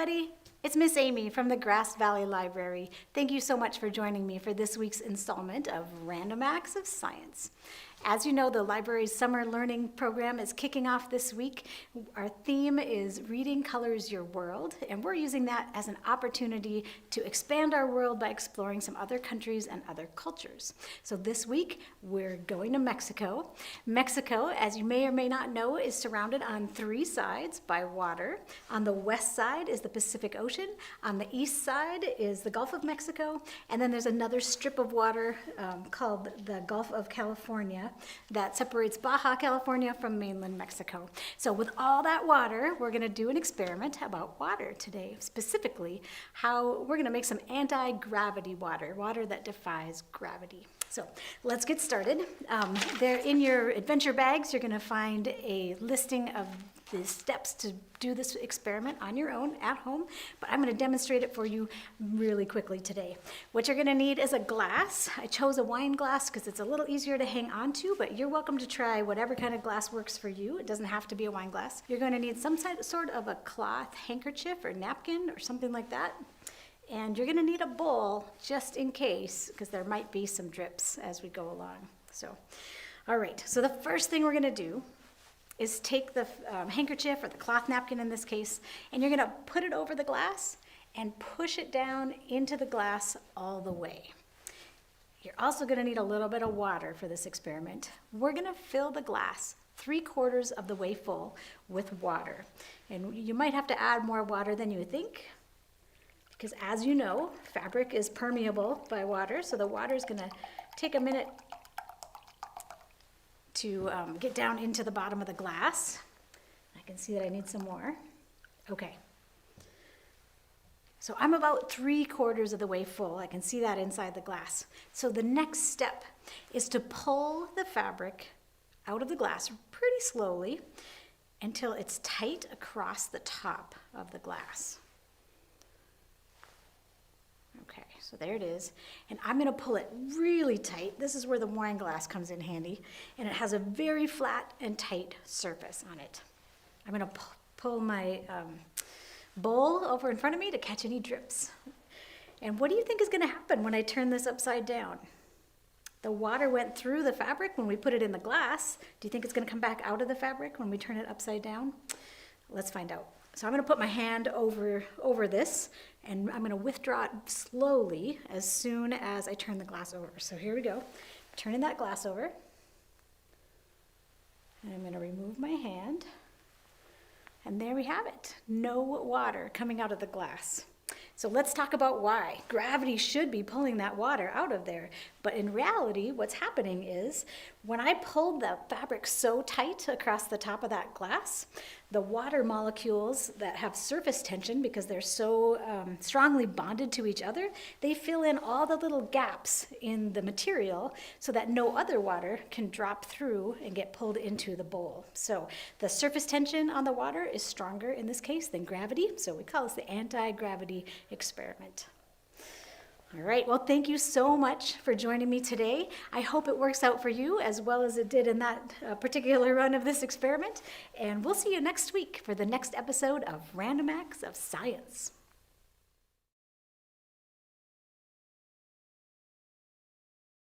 everybody. It's Miss Amy from the Grass Valley Library. Thank you so much for joining me for this week's installment of Random Acts of Science. As you know, the library's summer learning program is kicking off this week. Our theme is Reading Colors Your World, and we're using that as an opportunity to expand our world by exploring some other countries and other cultures. So this week, we're going to Mexico. Mexico, as you may or may not know, is surrounded on three sides by water. On the west side is the Pacific Ocean. On the east side is the Gulf of Mexico. And then there's another strip of water called the Gulf of California that separates Baja California from mainland Mexico. So with all that water, we're going to do an experiment about water today, specifically how we're going to make some anti-gravity water, water that defies gravity. So let's get started. There in your adventure bags, you're going to find a listing of the steps to do this experiment on your own at home, but I'm going to demonstrate it for you really quickly today. What you're going to need is a glass. I chose a wine glass because it's a little easier to hang on to, but you're welcome to try whatever kind of glass works for you. It doesn't have to be a wine glass. You're going to need some sort of a cloth handkerchief or napkin or something like that. And you're going to need a bowl just in case, because there might be some drips as we go along. So, all right, so the first thing we're going to do is take the handkerchief, or the cloth napkin in this case, and you're going to put it over the glass and push it down into the glass all the way. You're also going to need a little bit of water for this experiment. We're going to fill the glass 3/4 of the way full with water. And you might have to add more water than you think, because as you know, fabric is permeable by water, so the water is going to take a minute to get down into the bottom of the glass. I can see that I need some more. Okay. So I'm about 3/4 of the way full. I can see that inside the glass. So the next step is to pull the fabric out of the glass pretty slowly until it's tight across the top of the glass. Okay, so there it is. And I'm going to pull it really tight. This is where the wine glass comes in handy. And it has a very flat and tight surface on it. I'm going to pull my bowl over in front of me to catch any drips. And what do you think is going to happen when I turn this upside down? The water went through the fabric when we put it in the glass. Do you think it's going to come back out of the fabric when we turn it upside down? Let's find out. So I'm going to put my hand over this, and I'm going to withdraw it slowly as soon as I turn the glass over. So here we go. Turning that glass over. And I'm going to remove my hand. And there we have it. No water coming out of the glass. So let's talk about why. Gravity should be pulling that water out of there. But in reality, what's happening is when I pulled the fabric so tight across the top of that glass, the water molecules that have surface tension, because they're so strongly bonded to each other, they fill in all the little gaps in the material so that no other water can drop through and get pulled into the bowl. So the surface tension on the water is stronger in this case than gravity, so we call this the anti-gravity experiment. All right, well, thank you so much for joining me today. I hope it works out for you as well as it did in that particular run of this experiment. And we'll see you next week for the next episode of Random Acts of Science.